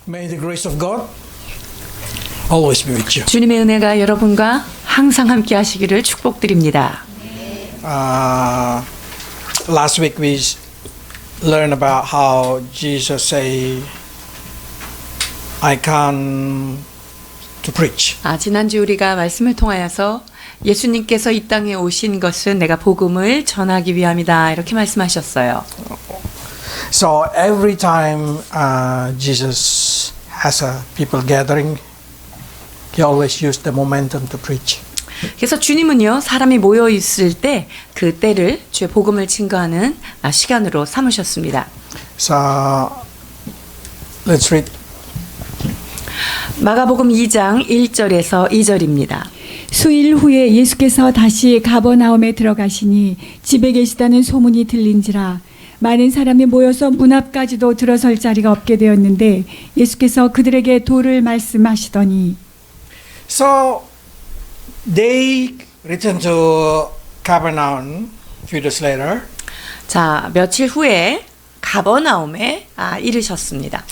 May the grace of God always be with you. 주님의 은혜가 여러분과 항상 함께 하시기를 축복드립니다. Last week we learned about how Jesus say, I come to preach. 지난주 우리가 말씀을 통하여서 예수님께서 이 땅에 오신 것은 내가 복음을 전하기 위함이다 이렇게 말씀하셨어요. So every time Jesus has a people gathering, he always used the momentum to preach. 그래서 주님은요 사람이 모여 있을 때 그 때를 주의 복음을 증거하는 시간으로 삼으셨습니다. So let's read. 마가복음 2장 1절에서 2절입니다. 수일 후에 예수께서 다시 가버나움에 들어가시니 집에 계시다는 소문이 들린지라 많은 사람이 모여서 문 앞까지도 들어설 자리가 없게 되었는데 예수께서 그들에게 도를 말씀하시더니 So they returned to Capernaum a few days later. 자, 며칠 후에 가버나움에 이르셨습니다.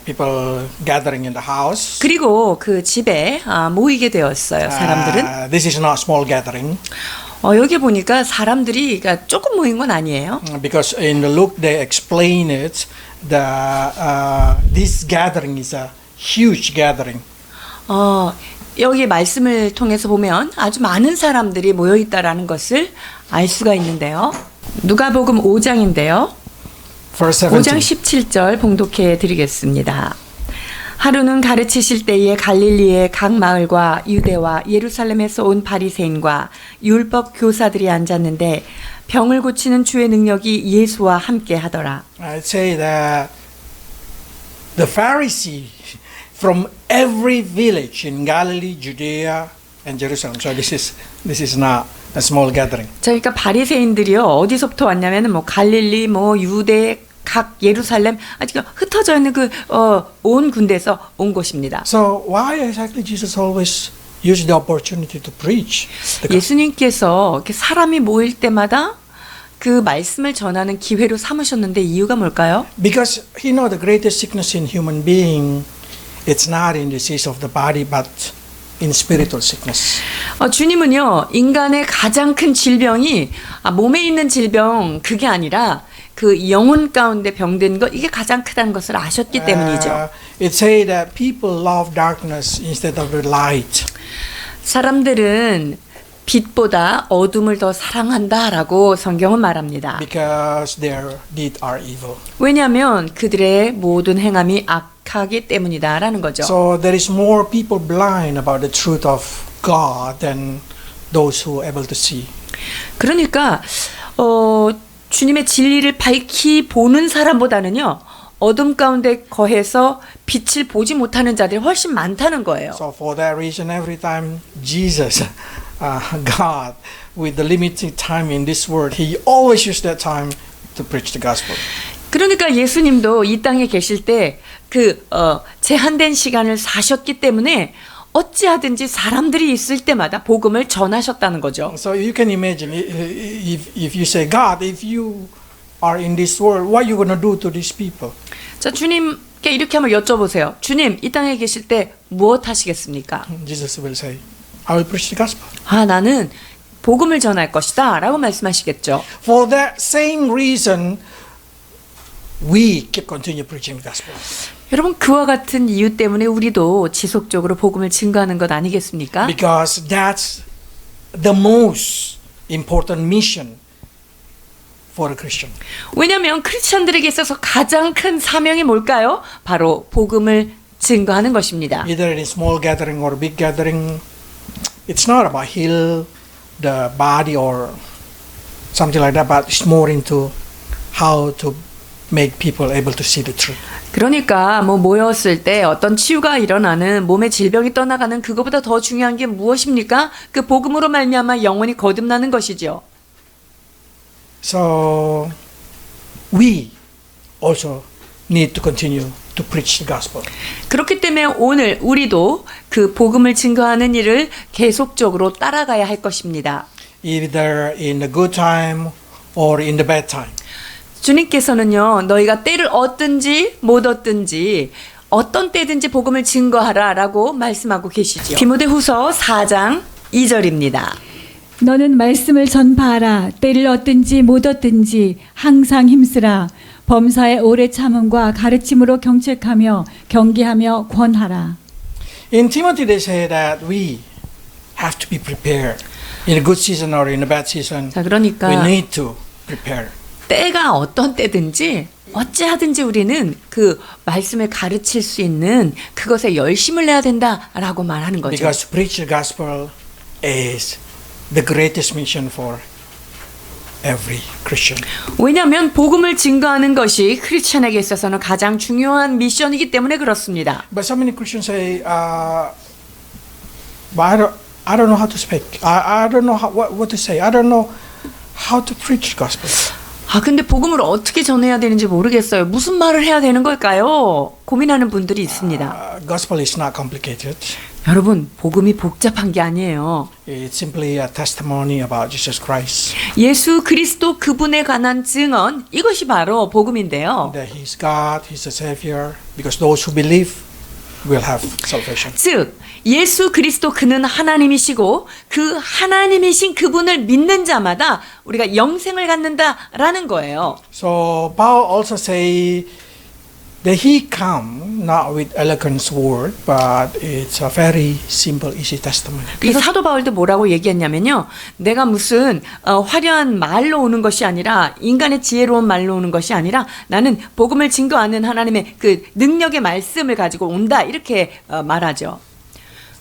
People gathering in the house. 그리고 그 집에 모이게 되었어요. 사람들은. This is not small gathering. 여기 보니까 사람들이 그러니까 조금 모인 건 아니에요. Because in the Luke they explain it, this gathering is a huge gathering. 여기 말씀을 통해서 보면 아주 많은 사람들이 모여 있다라는 것을 알 수가 있는데요. 누가복음 5장인데요. Verse 5장 17. 17절 봉독해 드리겠습니다. 하루는 가르치실 때에 갈릴리의 각 마을과 유대와 예루살렘에서 온 바리새인과 율법 교사들이 앉았는데 병을 고치는 주의 능력이 예수와 함께 하더라. I'd say that the Pharisees from every village in Galilee, Judea, and Jerusalem. So this is not a small gathering. 그러니까 바리새인들이요 어디서부터 왔냐면은 뭐 갈릴리, 뭐 유대, 각 예루살렘 아직 흩어져 있는 그 온 군대에서 온 곳입니다. So why exactly Jesus always use the opportunity to preach? 예수님께서 이렇게 사람이 모일 때마다 그 말씀을 전하는 기회로 삼으셨는데 이유가 뭘까요? Because he know the greatest sickness in human being, it's not in disease of the body, but in spiritual sickness. 주님은요 인간의 가장 큰 질병이 몸에 있는 질병 그게 아니라 그 영혼 가운데 병든 것 이게 가장 크다는 것을 아셨기 때문이죠. It say that people love darkness instead of the light. 사람들은 빛보다 어둠을 더 사랑한다라고 성경은 말합니다. Because their deeds are evil. 왜냐하면 그들의 모든 행함이 악하기 때문이다라는 거죠. So there is more people blind about the truth of God than those who are able to see. 그러니까 주님의 진리를 밝히 보는 사람보다는요. 어둠 가운데 거해서 빛을 보지 못하는 자들이 훨씬 많다는 거예요. So for that reason, every time Jesus, God, with the limited time in this world, He always used that time to preach the gospel. 그러니까 예수님도 이 땅에 계실 때 그 제한된 시간을 사셨기 때문에 어찌하든지 사람들이 있을 때마다 복음을 전하셨다는 거죠. So you can imagine if you say, God, if you are in this world, what are you going to do to these people? 자, 주님께 이렇게 한번 여쭤보세요. 주님, 이 땅에 계실 때 무엇 하시겠습니까? Jesus will say, I will preach the gospel. 나는 복음을 전할 것이다 라고 말씀하시겠죠. For that same reason, we keep continue preaching the gospel. 여러분 그와 같은 이유 때문에 우리도 지속적으로 복음을 증거하는 것 아니겠습니까? Because that's the most important mission for a Christian. 왜냐하면 크리스천들에게 있어서 가장 큰 사명이 뭘까요? 바로 복음을 증거하는 것입니다. Either in small gathering or big gathering, it's not about heal the body or something like that, but it's more into how to make people able to see the truth. 그러니까 뭐 모였을 때 어떤 치유가 일어나는 몸의 질병이 떠나가는 그거보다 더 중요한 게 무엇입니까? 그 복음으로 말미암아 영혼이 거듭나는 것이죠. So we also need to continue to preach the gospel. 그렇기 때문에 오늘 우리도 그 복음을 증거하는 일을 계속적으로 따라가야 할 것입니다. Either in the good time or in the bad time. 주님께서는요, 너희가 때를 얻든지 못 얻든지 어떤 때든지 복음을 증거하라라고 말씀하고 계시죠. 디모데후서 4장 2절입니다. 너는 말씀을 전파하라. 때를 얻든지 못 얻든지 항상 힘쓰라. 범사의 오래 참음과 가르침으로 경책하며 경계하며 권하라. In Timothy, they say that we have to be prepared. In a good season or in a bad season, 자, 그러니까 we need to prepare. 때가 어떤 때든지 어찌하든지 우리는 그 말씀을 가르칠 수 있는 그것에 열심을 내야 된다라고 말하는 거죠. Because to preach the gospel is the greatest mission for every Christian. 왜냐하면 복음을 증거하는 것이 크리스천에게 있어서는 가장 중요한 미션이기 때문에 그렇습니다. But so many Christians say, but I don't know how to speak. I don't know what to say. I don't know how to preach the gospel. 근데 복음을 어떻게 전해야 되는지 모르겠어요. 무슨 말을 해야 되는 걸까요? 고민하는 분들이 있습니다. Gospel is not complicated. 여러분, 복음이 복잡한 게 아니에요. It's simply a testimony about Jesus Christ. 예수 그리스도 그분에 관한 증언, 이것이 바로 복음인데요. That He's God, He's a Savior. Because those who believe will have salvation. 즉, 예수 그리스도 그는 하나님이시고 그 하나님이신 그분을 믿는 자마다 우리가 영생을 갖는다라는 거예요. So Paul also say that he come not with eloquent word, but it's a very simple, easy testimony. 이 사도 바울도 뭐라고 얘기했냐면요. 내가 무슨 화려한 말로 오는 것이 아니라 인간의 지혜로운 말로 오는 것이 아니라 나는 복음을 증거하는 하나님의 그 능력의 말씀을 가지고 온다 이렇게 말하죠.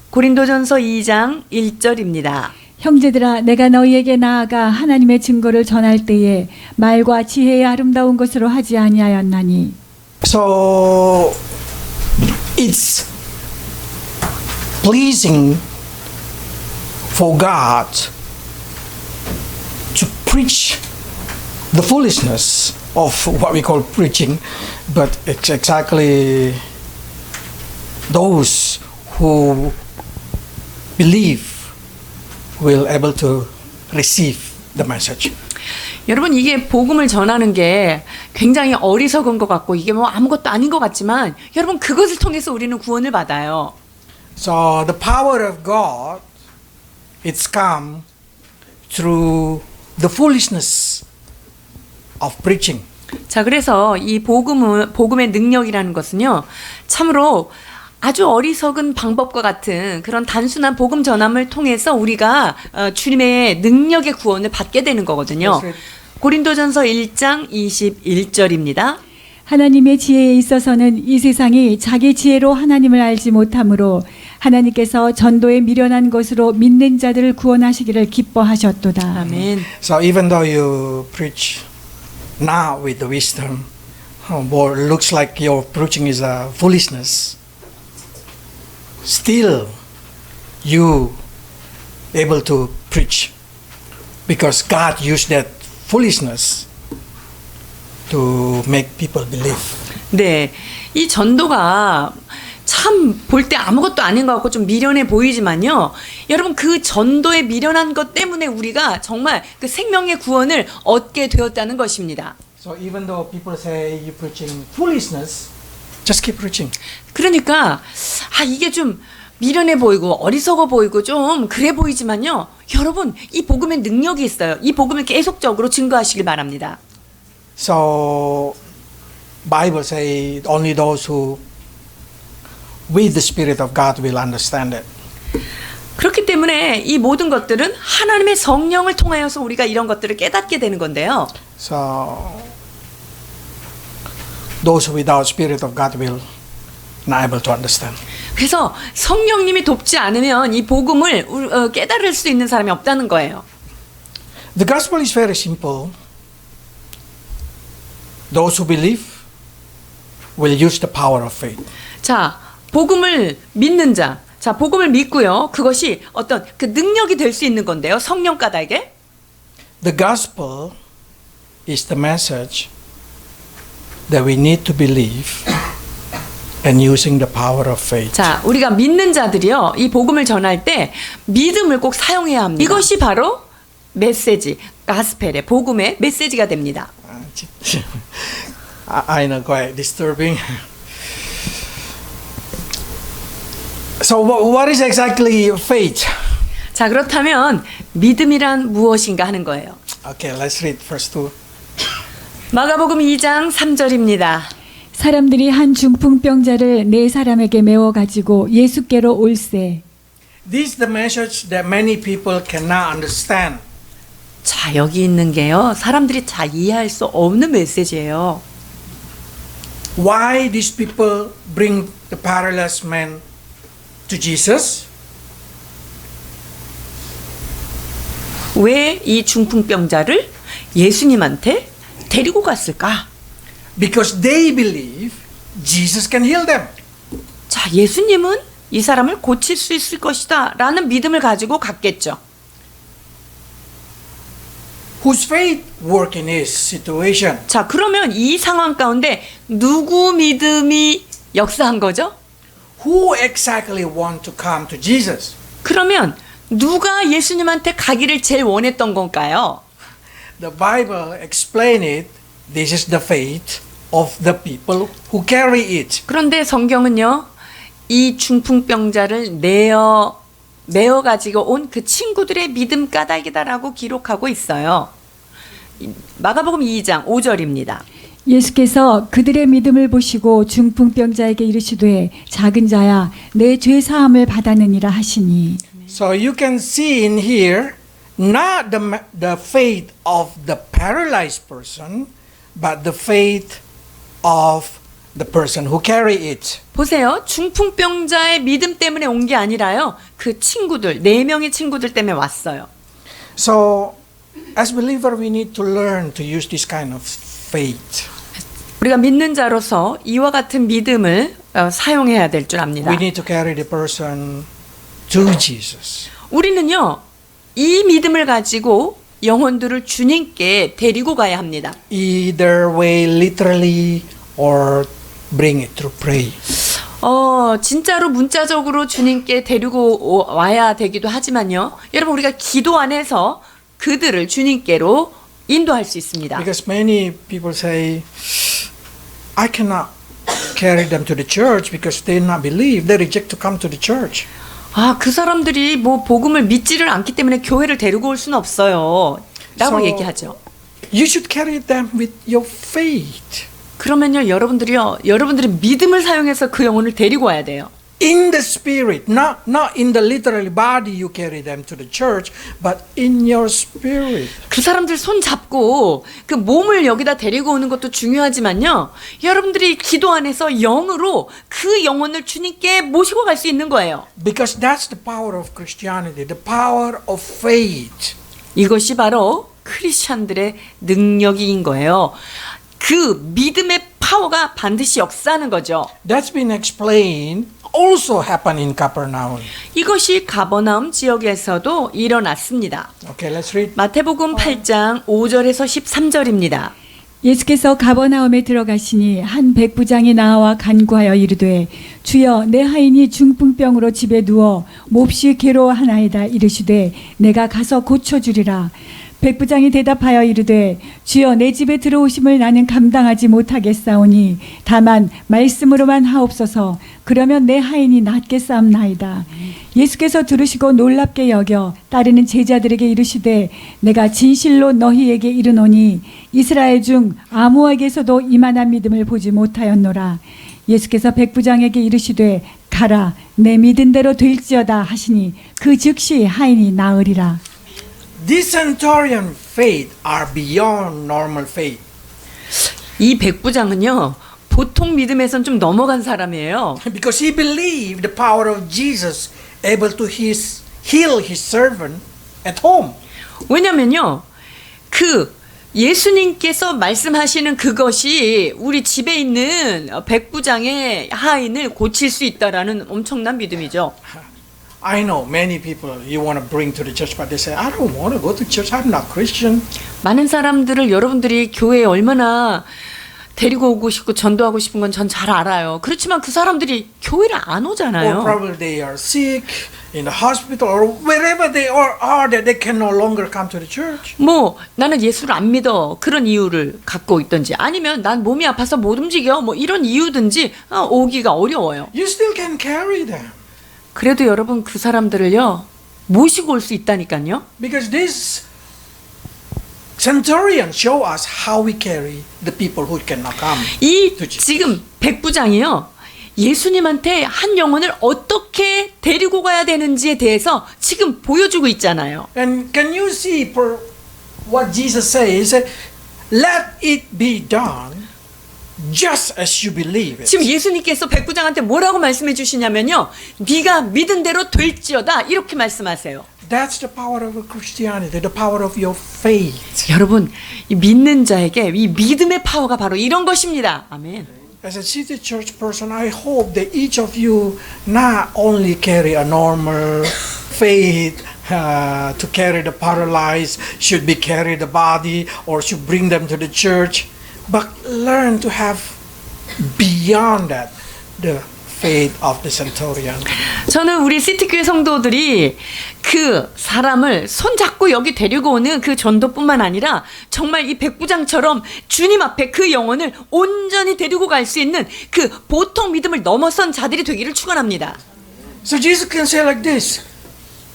고린도전서 2장 1절입니다. 형제들아 내가 너희에게 나아가 하나님의 증거를 전할 때에 말과 지혜의 아름다운 것으로 하지 아니하였나니. So it's pleasing for God to preach the foolishness of what we call preaching, but it's exactly those who believe will able to receive the message. 여러분 이게 복음을 전하는 게 굉장히 어리석은 것 같고 이게 뭐 아무것도 아닌 것 같지만 여러분 그것을 통해서 우리는 구원을 받아요. So the power of God, it's come through the foolishness of preaching. 자, 그래서 이 복음의 능력이라는 것은요, 참으로 아주 어리석은 방법과 같은 그런 단순한 복음 전함을 통해서 우리가 주님의 능력의 구원을 받게 되는 거거든요. 고린도전서 1장 21절입니다. 하나님의 지혜에 있어서는 이 세상이 자기 지혜로 하나님을 알지 못하므로 하나님께서 전도에 미련한 것으로 믿는 자들을 구원하시기를 기뻐하셨도다. 아멘. So even though you preach now with the wisdom, or looks like your preaching is a foolishness, still you able to preach because God used that foolishness to make people believe. 네, 이 전도가 참 볼 때 아무것도 아닌 것 같고 좀 미련해 보이지만요. 여러분 그 전도에 미련한 것 때문에 우리가 정말 그 생명의 구원을 얻게 되었다는 것입니다. So even though people say you preaching foolishness, just keep preaching. 그러니까 이게 좀 미련해 보이고 어리석어 보이고 좀 그래 보이지만요. 여러분 이 복음의 능력이 있어요. 이 복음을 계속적으로 증거하시길 바랍니다. So Bible say only those who with the Spirit of God will understand it. 그렇기 때문에 이 모든 것들은 하나님의 성령을 통하여서 우리가 이런 것들을 깨닫게 되는 건데요. So those without Spirit of God will not able to understand. 그래서 성령님이 돕지 않으면 이 복음을 깨달을 수 있는 사람이 없다는 거예요. The gospel is very simple. Those who believe will use the power of faith. 자, 복음을 믿는 자. 자, 복음을 믿고요. 그것이 어떤 그 능력이 될 수 있는 건데요. 성령 까닭에. The gospel is the message that we need to believe and using the power of faith. 자, 우리가 믿는 자들이요. 이 복음을 전할 때 믿음을 꼭 사용해야 합니다. 이것이 바로 메시지, 가스펠의 복음의 메시지가 됩니다. I know, quite disturbing. So what is exactly faith? 자, 그렇다면 믿음이란 무엇인가 하는 거예요. Okay, let's read verse 2. 마가복음 2장 3절입니다. 사람들이 한 중풍병자를 네 사람에게 메워 가지고 예수께로 올세. This is the message that many people cannot understand. 자, 여기 있는 게요. 사람들이 잘 이해할 수 없는 메시지예요. Why these people bring the paralyzed man to Jesus? 왜 이 중풍병자를 예수님한테 데리고 갔을까? Because they believe Jesus can heal them. 자, 예수님은 이 사람을 고칠 수 있을 것이다 라는 믿음을 가지고 갔겠죠. Whose faith work in this situation? 자, 그러면 이 상황 가운데 누구 믿음이 역사한 거죠? Who exactly want to come to Jesus? 그러면 누가 예수님한테 가기를 제일 원했던 건가요? The Bible explain it. This is the faith of the people who carry it. 그런데 성경은요, 이 중풍병자를 메어 가지고 온 그 친구들의 믿음 까닭이다라고 기록하고 있어요. 마가복음 2장 5절입니다. 예수께서 그들의 믿음을 보시고 중풍병자에게 이르시되 작은 자야 내 죄 사함을 받았느니라 하시니. So you can see in here not the faith of the paralyzed person, but the faith of the person who carry it. 보세요. 중풍병자의 믿음 때문에 온 게 아니라요. 그 친구들, 4명의 친구들 때문에 왔어요. So as believer, we need to learn to use this kind of faith. 우리가 믿는 자로서 이와 같은 믿음을 사용해야 될 줄 압니다. We need to carry the person to Jesus. 우리는요, 이 믿음을 가지고 영혼들을 주님께 데리고 가야 합니다. Either way, literally, or bring it through prayer. 진짜로 문자적으로 주님께 데리고 와야 되기도 하지만요. 여러분, 우리가 기도 안에서 그들을 주님께로 인도할 수 있습니다. Because many people say, I cannot carry them to the church because they not believe. They reject to come to the church. 아, 그 사람들이 뭐 복음을 믿지를 않기 때문에 교회를 데리고 올 수는 없어요. 라고 So, 얘기하죠. You should carry them with your faith. 그러면요, 여러분들이 믿음을 사용해서 그 영혼을 데리고 와야 돼요. In the spirit, not in the literal body you carry them to the church, but in your spirit. 그 사람들 손 잡고 그 몸을 여기다 데리고 오는 것도 중요하지만요, 여러분들이 기도 안에서 영으로 그 영혼을 주님께 모시고 갈 수 있는 거예요. Because that's the power of Christianity, the power of faith. 이것이 바로 크리스찬들의 능력인 거예요. 그 믿음의 파워가 반드시 역사하는 거죠. That's been explained also happened in Capernaum. 이것이 가버나움 지역에서도 일어났습니다. Okay, let's read. 마태복음 8장 5절에서 13절입니다. 예수께서 가버나움에 들어가시니 한 백부장이 나와 간구하여 이르되 주여 내 하인이 중풍병으로 집에 누워 몹시 괴로워하나이다 이르시되 내가 가서 고쳐주리라. 백부장이 대답하여 이르되 주여 내 집에 들어오심을 나는 감당하지 못하겠사오니 다만 말씀으로만 하옵소서. 그러면 내 하인이 낫겠사옵나이다. 예수께서 들으시고 놀랍게 여겨 따르는 제자들에게 이르시되 내가 진실로 너희에게 이르노니 이스라엘 중 아무에게서도 이만한 믿음을 보지 못하였노라. 예수께서 백부장에게 이르시되 가라 내 믿은 대로 될지어다 하시니 그 즉시 하인이 나으리라. This centurion faith are beyond normal faith. 이 백부장은요, 보통 믿음에선 좀 넘어간 사람이에요. Because he believed the power of Jesus able to heal his servant at home. 왜냐면요, 그 예수님께서 말씀하시는 그것이 우리 집에 있는 백부장의 하인을 고칠 수 있다라는 엄청난 믿음이죠. I know many people you want to bring to the church, but they say, I don't want to go to church. I'm not Christian. 많은 사람들을 여러분들이 교회에 얼마나 데리고 오고 싶고 전도하고 싶은 건 전 잘 알아요. 그렇지만 그 사람들이 교회를 안 Or 오잖아요. probably they are sick in the hospital or wherever they are that they can no longer come to the church. 뭐 나는 예수를 안 믿어 그런 이유를 갖고 있든지 아니면 난 몸이 아파서 못 움직여 뭐 이런 이유든지 오기가 어려워요. You still can carry them. 그래도 여러분 그 사람들을요 모시고 올 수 있다니까요. Because this centurion show us how we carry the people who cannot come. 이 지금 백부장이요 예수님한테 한 영혼을 어떻게 데리고 가야 되는지에 대해서 지금 보여주고 있잖아요. And can you see for what Jesus says? Let it be done just as you believe it. 지금 예수님께서 백부장한테 뭐라고 말씀해 주시냐면요. 네가 믿은 대로 될지어다 이렇게 말씀하세요. That's the power of Christianity, the power of your faith. 여러분 이 믿는 자에게 이 믿음의 파워가 바로 이런 것입니다. 아멘. As a city church person, I hope that each of you not only carry a normal faith to carry the paralyzed, should be carry the body, or should bring them to the church, but learn to have beyond that the faith of the centurion. 저는 우리 시티교회 성도들이 그 사람을 손잡고 여기 데리고 오는 그 전도뿐만 아니라 정말 이 백부장처럼 주님 앞에 그 영혼을 온전히 데리고 갈 수 있는 그 보통 믿음을 넘어선 자들이 되기를 축원합니다. So Jesus can say like this,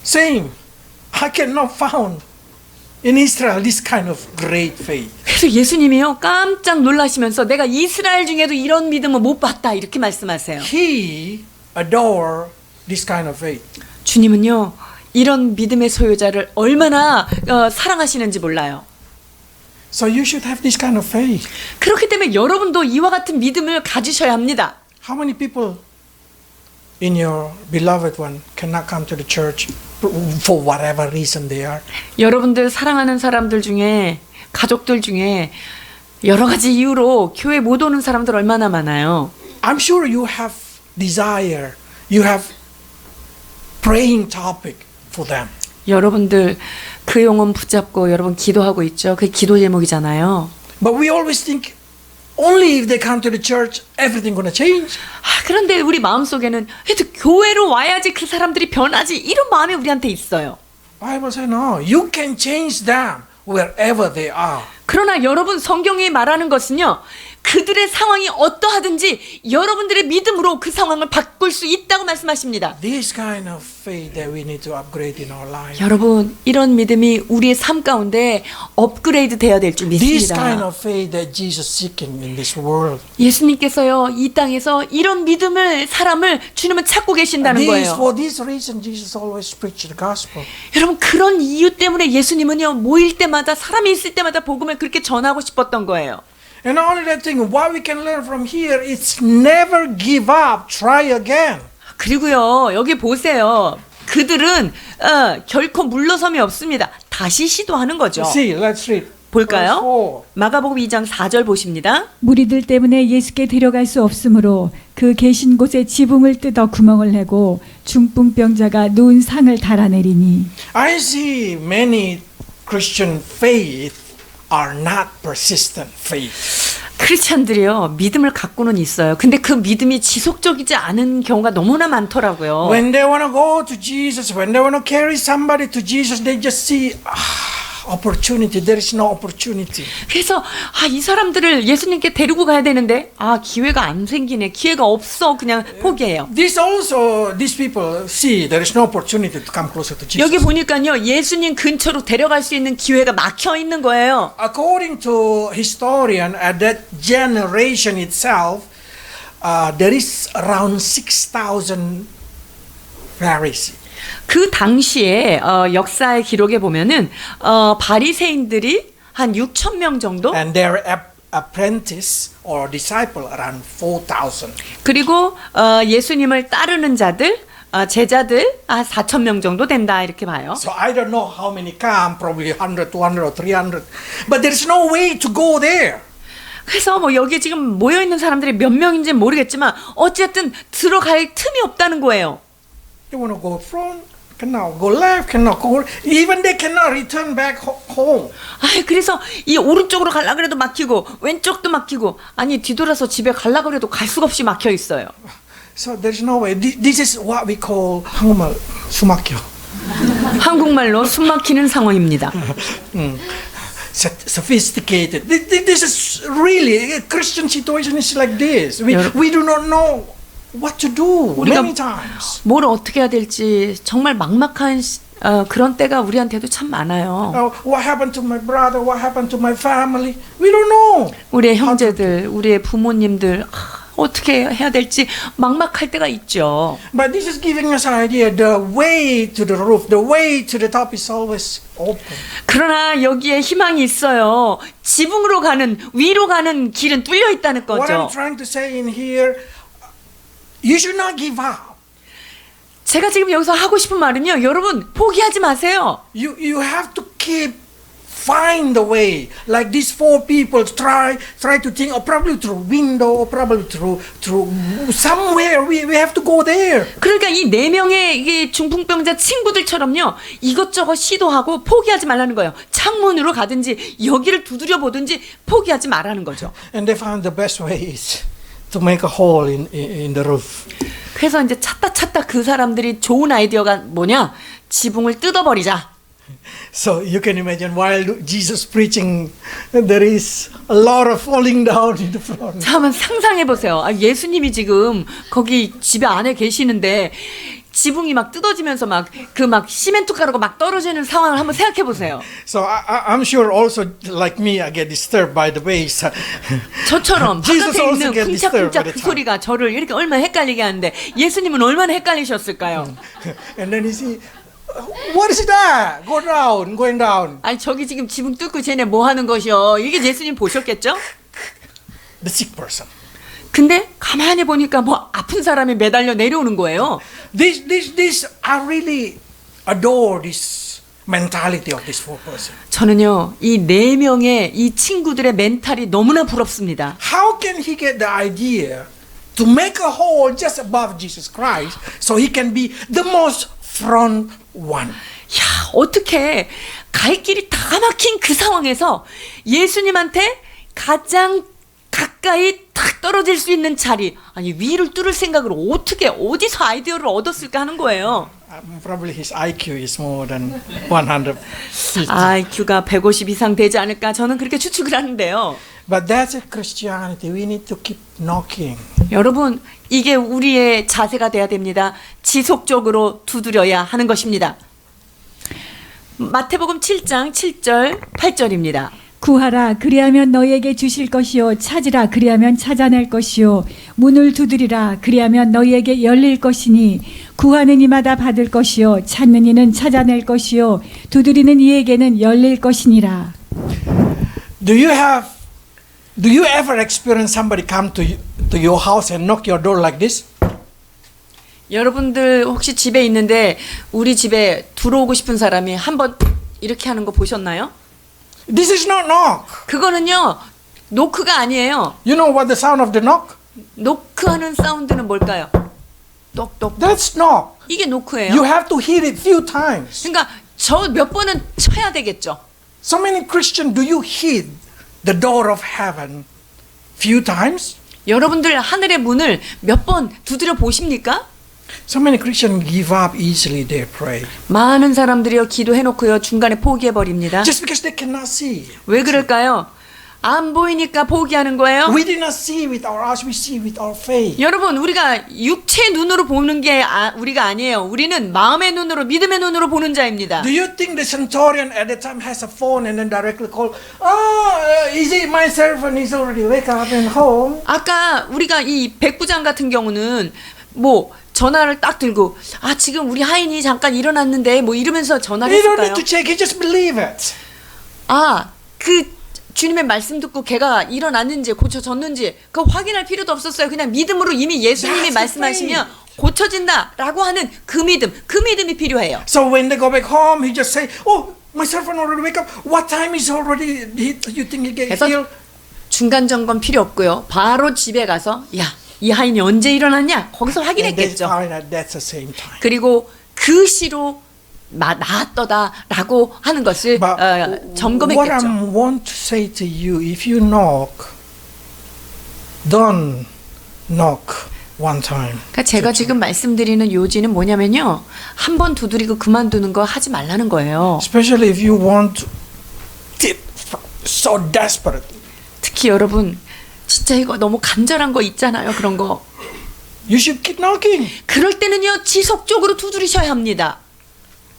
saying, I cannot found in Israel this kind of great faith. 그래서 예수님이요 깜짝 놀라시면서 내가 이스라엘 중에도 이런 믿음을 못 봤다 이렇게 말씀하세요. He adore this kind of faith. 주님은요 이런 믿음의 소유자를 얼마나 사랑하시는지 몰라요. So you should have this kind of faith. 그렇기 때문에 여러분도 이와 같은 믿음을 가지셔야 합니다. How many people in your beloved one cannot come to the church for whatever reason they are? 여러분들 사랑하는 사람들 중에 가족들 중에 여러 가지 이유로 교회 못 오는 사람들 얼마나 많아요. I'm sure you have desire, you have praying topic for them. 여러분들 그 영혼 붙잡고 여러분 기도하고 있죠. 그게 기도 제목이잖아요. But we always think only if they come to the church everything gonna change. 그런데 우리 마음속에는 그래도 교회로 와야지 그 사람들이 변하지 이런 마음이 우리한테 있어요. Bible says no, you can change them wherever they are. 그러나 여러분 성경이 말하는 것은요. 그들의 상황이 어떠하든지 여러분들의 믿음으로 그 상황을 바꿀 수 있다고 말씀하십니다. This kind of faith that we need to upgrade in our life. 여러분 이런 믿음이 우리의 삶 가운데 업그레이드 돼야 될 줄 This kind 믿습니다. of faith that Jesus seeking in this world. 예수님께서요 이 땅에서 이런 믿음을 사람을 주님은 찾고 계신다는 거예요. For this reason, Jesus always preached the gospel. 여러분 그런 이유 때문에 예수님은요 모일 때마다 사람이 있을 때마다 복음을 그렇게 전하고 싶었던 거예요. And only that thing, what we can learn from here is never give up, try again. 그리고요 여기 보세요. 그들은 결코 물러섬이 없습니다. 다시 시도하는 거죠. See, let's read. 볼까요? Verse 4. 마가복음 2장 4절 보십니다. 무리들 때문에 예수께 데려갈 수 없으므로 그 계신 곳에 지붕을 뜯어 구멍을 내고 중풍병자가 누운 상을 달아내리니 I see many Christian faith are not persistent faith. 크리스찬들이요 믿음을 갖고는 있어요. 근데 그 믿음이 지속적이지 않은 경우가 너무나 많더라고요. When they want to go to Jesus, when they want to carry somebody to Jesus, they just see opportunity. There is no opportunity. 그래서 이 사람들을 예수님께 데리고 가야 되는데 기회가 안 생기네. 기회가 없어. 그냥 포기해요. These people see there is no opportunity to come closer to Jesus. 여기 보니까요 예수님 근처로 데려갈 수 있는 기회가 막혀 있는 거예요. According to historian, at that generation itself, there is around 6,000 Pharisees. 그 당시에 역사의 기록에 보면은 바리새인들이 한 6천 명 정도 And their apprentice or disciple around 4,000. 그리고 예수님을 따르는 자들 제자들 4천 명 정도 된다 이렇게 봐요. So I don't know how many come, probably 100, 200 or 300. But there's no way to go there. 그래서 뭐 여기 지금 모여 있는 사람들이 몇 명인지는 모르겠지만 어쨌든 들어갈 틈이 없다는 거예요. They want to go front, cannot go left, cannot go. Even they cannot return back home. 그래서 이 오른쪽으로 가려고 해도 막히고 왼쪽도 막히고 아니 뒤돌아서 집에 가려고 해도 갈 수가 없이 막혀 있어요. So there's no way. This is what we call 한국말 숨막혀. 한국말로 숨 막히는 상황입니다. Sophisticated. This is really Christian situation is like this. We do not know what to do 우리가 many times. 뭘 어떻게 해야 될지 정말 막막한 그런 때가 우리한테도 참 많아요. What happened to my brother? What happened to my family? We don't know. 우리의 형제들, 우리의 부모님들 어떻게 해야 될지 막막할 때가 있죠. But this is giving us an idea. The way to the roof, the way to the top is always open. 그러나 여기에 희망이 있어요. 지붕으로 가는, 위로 가는 길은 뚫려 있다는 What I'm 거죠. trying to say in here, you should not give up. 제가 지금 여기서 하고 싶은 말은요. 여러분 포기하지 마세요. You have to keep find the way. Like these four people try to think, or probably through window, or probably through somewhere. We have to go there. 그러니까 이 네 명의 이게 중풍병자 친구들처럼요. 이것저것 시도하고 포기하지 말라는 거예요. 창문으로 가든지 여기를 두드려 보든지 포기하지 말라는 거죠. And they found the best way is to make a hole in the roof. 그래서 이제 찾다 그 사람들이 좋은 아이디어가 뭐냐? 지붕을 뜯어버리자. So you can imagine while Jesus preaching, there is a lot of falling down in the front. 자, 한번 상상해 보세요. 예수님이 지금 거기 집에 안에 계시는데 지붕이 막 뜯어지면서 막 시멘트 가루가 막 떨어지는 상황을 한번 생각해 보세요. So I'm sure also like me, I get disturbed by the bass. 저처럼 Jesus 바깥에 also 있는 get disturbed 쿵짝쿵짝 by 그 the time. 소리가 저를 이렇게 얼마나 헷갈리게 하는데 예수님은 얼마나 헷갈리셨을까요? And then you see, what is that? Going down. 아니 저기 지금 지붕 뚫고 쟤네 뭐 하는 것이요? 이게 예수님 보셨겠죠? The sick person. 근데 가만히 보니까 뭐 아픈 사람이 매달려 내려오는 거예요. This I really adore this mentality of these four persons. 저는요 이 네 명의 이 친구들의 멘탈이 너무나 부럽습니다. How can he get the idea to make a hole just above Jesus Christ so he can be the most front one? 야 어떻게 갈 길이 다 막힌 그 상황에서 예수님한테 가장 가까이 탁 떨어질 수 있는 자리 아니 위를 뚫을 생각을 어떻게 어디서 아이디어를 얻었을까 하는 거예요. Probably his IQ is more than 150. IQ가 150 이상 되지 않을까 저는 그렇게 추측을 하는데요. But that's a Christianity. We need to keep knocking. 여러분 이게 우리의 자세가 돼야 됩니다. 지속적으로 두드려야 하는 것입니다. 마태복음 7장 7절 8절입니다. 구하라 그리하면 너희에게 주실 것이요 찾으라 그리하면 찾아낼 것이요 문을 두드리라 그리하면 너희에게 열릴 것이니 구하는 이마다 받을 것이요 찾는 이는 찾아낼 것이요 두드리는 이에게는 열릴 것이니라. Do you ever experience somebody come to your house and knock your door like this? 여러분들 혹시 집에 있는데 우리 집에 들어오고 싶은 사람이 한번 이렇게 하는 거 보셨나요? This is not knock. 그거는요 노크가 아니에요. You know what the sound of the knock? 노크하는 사운드는 뭘까요? 똑똑. That's knock. 이게 노크예요. You have to hit it few times. 그러니까 저 몇 번은 쳐야 되겠죠. So many Christians, do you hit the door of heaven few times? 여러분들 하늘의 문을 몇 번 두드려 보십니까? So many Christians give up easily their pray. 많은 사람들이요 기도해놓고요 중간에 포기해버립니다. Just because they cannot see. 왜 그럴까요? 안 보이니까 포기하는 거예요. We did not see with our eyes, we see with our faith. 여러분 우리가 육체 눈으로 보는 게 우리가 아니에요. 우리는 마음의 눈으로 믿음의 눈으로 보는 자입니다. Do you think the centurion at that time has a phone and then directly call, is it my servant is already wake up and home? 아까 우리가 이 백부장 같은 경우는 뭐 전화를 딱 들고 지금 우리 하인이 잠깐 일어났는데 뭐 이러면서 전화를 He don't 했을까요? need to check, he just believe it. 그 주님의 말씀 듣고 걔가 일어났는지 고쳐졌는지 그거 확인할 필요도 없었어요. 그냥 믿음으로 이미 예수님이 That's 말씀하시면 고쳐진다라고 하는 그 믿음이 필요해요. So when they go back home, he just say, my servant already wake up. What time is already, you think he get 그래서 healed? 중간 점검 필요 없고요. 바로 집에 가서 이 하인이 언제 일어났냐? 거기서 And they 확인했겠죠. find out that's the same time. 그리고 그 시로 나았더다라고 하는 것을 But what 점검했겠죠. I want to say to you, if you knock, don't knock one time. 그러니까 제가 지금 말씀드리는 요지는 뭐냐면요. 한 번 두드리고 그만두는 거 하지 말라는 거예요. Especially if you want it so desperate. 특히 여러분 진짜 이거 너무 간절한 거 있잖아요. 그런 거. You should keep knocking. 그럴 때는요 지속적으로 두드리셔야 합니다.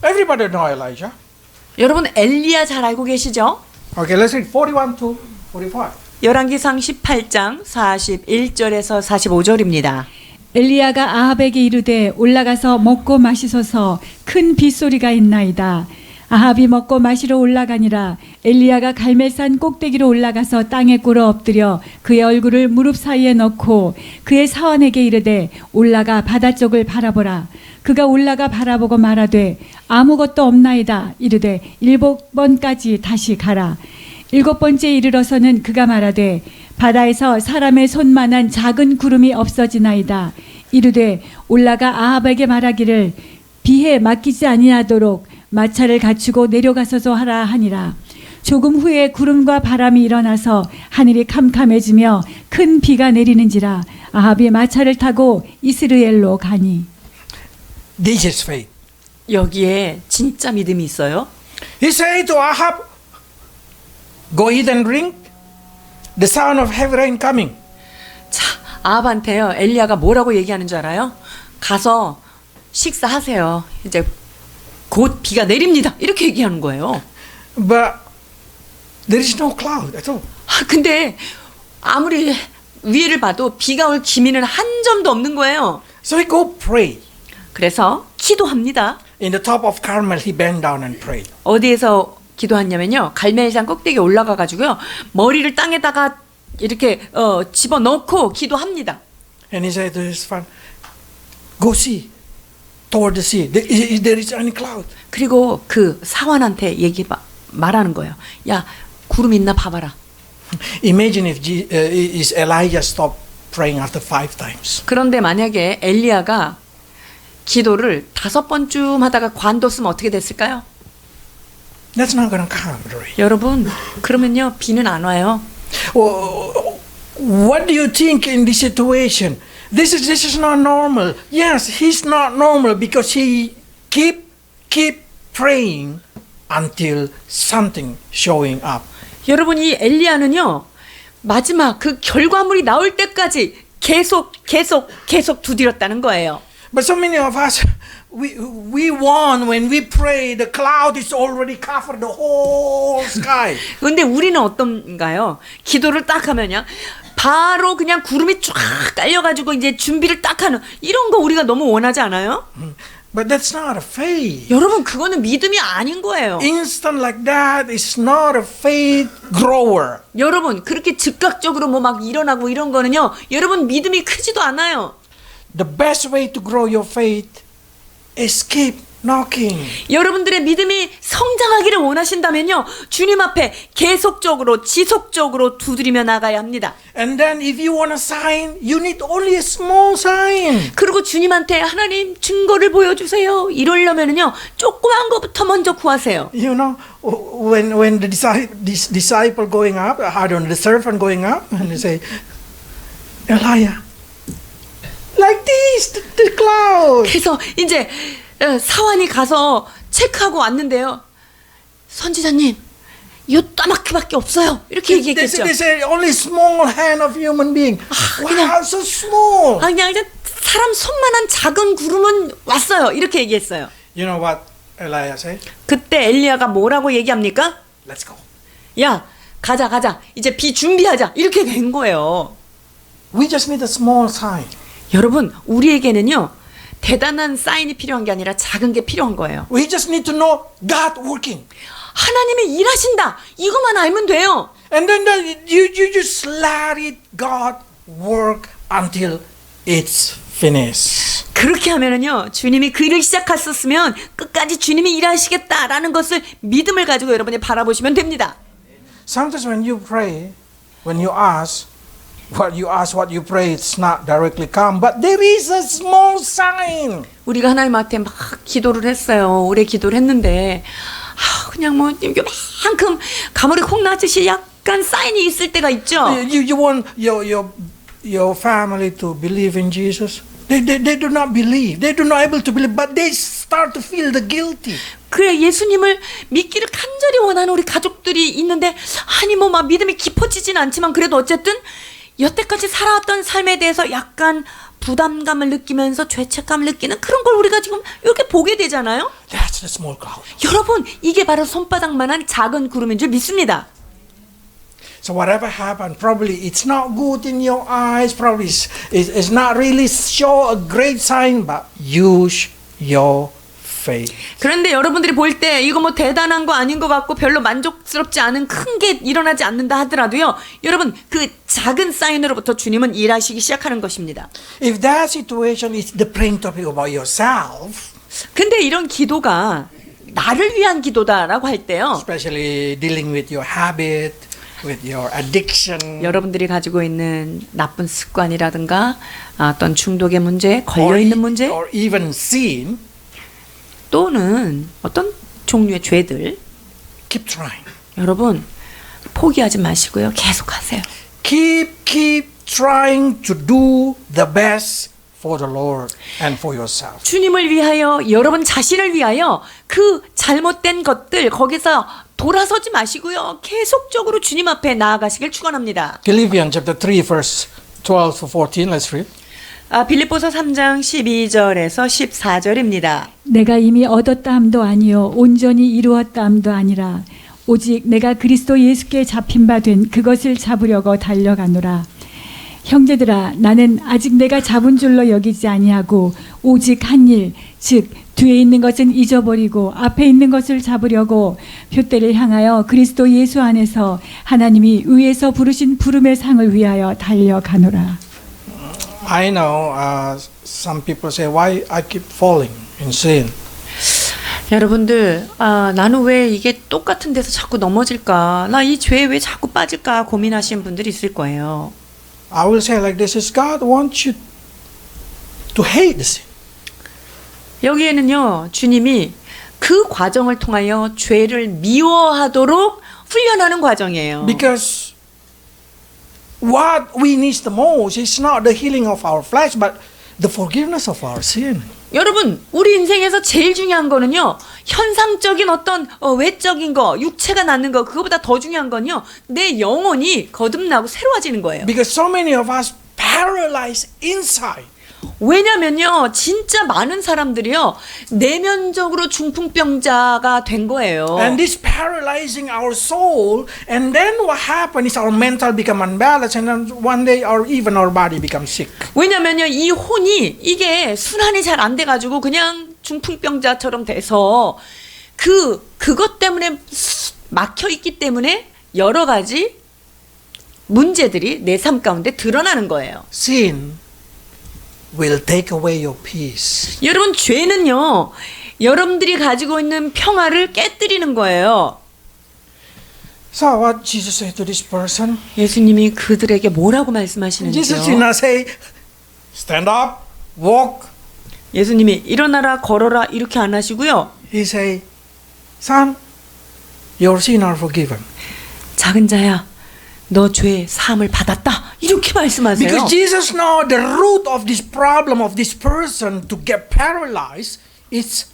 Everybody know Elijah. 여러분 엘리야 잘 알고 계시죠? Okay, let's read 41 to 45. 열왕기상 18장 41절에서 45절입니다. 엘리야가 아합에게 이르되 올라가서 먹고 마시소서 큰 빗소리가 있나이다. 아합이 먹고 마시러 올라가니라. 엘리야가 갈멜산 꼭대기로 올라가서 땅에 꿇어 엎드려 그의 얼굴을 무릎 사이에 넣고 그의 사원에게 이르되 올라가 바다 쪽을 바라보라. 그가 올라가 바라보고 말하되 아무것도 없나이다. 이르되 7번까지 다시 가라. 7번째 이르러서는 그가 말하되 바다에서 사람의 손만한 작은 구름이 없어지나이다. 이르되 올라가 아합에게 말하기를 비에 맡기지 아니하도록 마차를 갖추고 내려가서서 하라 하니라. 조금 후에 구름과 바람이 일어나서 하늘이 캄캄해지며 큰 비가 내리는지라. 아합이 마차를 타고 이스라엘로 가니. This is faith. 여기에 진짜 믿음이 있어요. He said to Ahab, go eat and drink. The sound of heavy rain coming. 자, 아합한테요 엘리야가 뭐라고 얘기하는 줄 알아요? 가서 식사하세요. 이제 곧 비가 내립니다. 이렇게 얘기하는 거예요. But there is no cloud at all. 근데 아무리 위를 봐도 비가 올 기미는 한 점도 없는 거예요. So he go pray. 그래서 기도합니다. In the top of Carmel, he bent down and prayed. 어디에서 기도했냐면요. 갈멜산 꼭대기에 올라가 가지고요. 머리를 땅에다가 이렇게 집어넣고 기도합니다. And he said to his son, go see toward the sea. There is any cloud. 그리고 그 사환한테 말하는 거예요. 야, 구름 있나 봐봐라. Imagine if is Elijah stopped praying after 5 times. 그런데 만약에 엘리야가 기도를 5번쯤 하다가 관뒀으면 어떻게 됐을까요? That's not going to come, really. 여러분, 그러면요 비는 안 와요. What do you think in this situation? This is not normal. Yes, he's not normal because he keep praying until something showing up. 여러분 이 엘리야는요 마지막 그 결과물이 나올 때까지 계속 두드렸다는 거예요. But so many of us, we want when we pray, the cloud is already covered the whole sky. 근데 우리는 어떤가요? 기도를 딱 하면요 바로 그냥 구름이 쫙 깔려가지고 이제 준비를 딱 하는 이런 거 우리가 너무 원하지 않아요? But that's not a faith. 여러분 그거는 믿음이 아닌 거예요. Instant like that is not a faith grower. 여러분 그렇게 즉각적으로 뭐 막 일어나고 이런 거는요 여러분 믿음이 크지도 않아요. The best way to grow your faith is keep knocking. 여러분들의 믿음이 성장하기를 원하신다면요 주님 앞에 계속적으로 지속적으로 두드리며 나가야 합니다. And then if you want a sign, you need only a small sign. 그리고 주님한테 하나님 증거를 보여주세요 이러려면은요 조그만 거부터 먼저 구하세요. You know, when the disciple going up, I don't know, the servant going up, and they say, Elijah, like this, the cloud. 그래서 이제 사환이 가서 체크하고 왔는데요. 선지자님, 요 따마키밖에 없어요. 이렇게 얘기했겠죠. They say only small hand of human being. 그냥- Wow, so small. 그냥 이제 사람 손만한 작은 구름은 왔어요. 이렇게 얘기했어요. You know what Elijah said? 그때 엘리야가 뭐라고 얘기합니까? Let's go. 야, 가자. 이제 비 준비하자. 이렇게 된 거예요. We just need a small sign. 여러분, 우리에게는요. 대단한 사인이 필요한 게 아니라 작은 게 필요한 거예요. We just need to know God working. 하나님이 일하신다. 이것만 알면 돼요. And then you just let it God work until it's finished. 그렇게 하면은요 주님이 그 일을 시작하셨으면 끝까지 주님이 일하시겠다라는 것을 믿음을 가지고 여러분이 바라보시면 됩니다. Sometimes when you pray, when you ask, what you pray, it's not directly come, but there is a small sign. 우리가 하나님한테 막 기도를 했어요. 오래 기도를 했는데 그냥 뭐 요만큼 가물이 콩 나듯이 약간 사인이 있을 때가 있죠. You want your family to believe in Jesus. They do not believe. They do not able to believe, but they start to feel the guilty. 그래 예수님을 믿기를 간절히 원하는 우리 가족들이 있는데 아니 뭐 막 믿음이 깊어지진 않지만 그래도 어쨌든 여태까지 살아왔던 삶에 대해서 약간 부담감을 느끼면서 죄책감을 느끼는 그런 걸 우리가 지금 이렇게 보게 되잖아요. That's the small cloud. 여러분, 이게 바로 손바닥만한 작은 구름인 줄 믿습니다. So whatever happened, probably it's not good in your eyes. Probably it's not really show a great sign, but use your faith. 그런데 여러분들이 볼 때 이거 뭐 대단한 거 아닌 것 같고 별로 만족스럽지 않은 큰 게 일어나지 않는다 하더라도요. 여러분, 그 작은 사인으로부터 주님은 일하시기 시작하는 것입니다. If that situation is the praying topic about yourself, 근데 이런 기도가 나를 위한 기도다라고 할 때요. especially dealing with your habit, with your addiction, 여러분들이 가지고 있는 나쁜 습관이라든가 어떤 중독의 문제, 걸려있는 문제, or even sin, 또는 어떤 종류의 죄들, keep trying. 여러분 포기하지 마시고요. 계속하세요. Keep trying to do the best for the Lord and for yourself. 주님을 위하여, 여러분 자신을 위하여 그 잘못된 것들 거기서 돌아서지 마시고요. 계속적으로 주님 앞에 나아가시길 축원합니다. Philippians chapter 3 verse 12 to 14. Let's read. 빌립보서 3장 12절에서 14절입니다. 내가 이미 얻었다 함도 아니요 온전히 이루었다 함도 아니라 오직 내가 그리스도 예수께 잡힌 바 된 그것을 잡으려고 달려가노라. 형제들아, 나는 아직 내가 잡은 줄로 여기지 아니하고 오직 한 일, 즉 뒤에 있는 것은 잊어버리고 앞에 있는 것을 잡으려고 표대를 향하여 그리스도 예수 안에서 하나님이 위에서 부르신 부름의 상을 위하여 달려가노라. I know some people say, why I keep falling in sin? 여러분들, 나는 왜 이게 똑같은 데서 자꾸 넘어질까? 나 이 죄에 왜 자꾸 빠질까? 고민하시는 분들이 있을 거예요. I will say like this, is God wants you to hate the sin. 여기에는요, 주님이 그 과정을 통하여 죄를 미워하도록 훈련하는 과정이에요. Because what we need the most is not the healing of our flesh, but the forgiveness of our sin. 여러분, 우리 인생에서 제일 중요한 거는요, 현상적인 어떤 외적인 거, 육체가 낫는 거, 그거보다 더 중요한 건요, 내 영혼이 거듭나고 새로워지는 거예요. Because so many of us paralyzed inside. 왜냐면요, 진짜 많은 사람들이요, 내면적으로 중풍병자가 된 거예요. And this paralyzing our soul, and then what happens is our mental become unbalanced, and then one day even our body becomes sick. 왜냐면요, 이 혼이 이게 순환이 잘 안 돼가지고 그냥 중풍병자처럼 돼서 그것 때문에 막혀 있기 때문에 여러 가지 문제들이 내 삶 가운데 드러나는 거예요. Sin will take away your peace. 여러분, 죄는요, 여러분들이 가지고 있는 평화를 깨뜨리는 거예요. So what Jesus said to this person? 예수님이 그들에게 뭐라고 Jesus did 말씀하시는지요? not say, stand up, walk. 예수님이 일어나라, 걸어라 이렇게 안 하시고요. He say, son, your sins are forgiven. 작은 자야, 너 죄 사함을 받았다 이렇게 말씀하세요. Because Jesus know the root of this problem of this person to get paralyzed is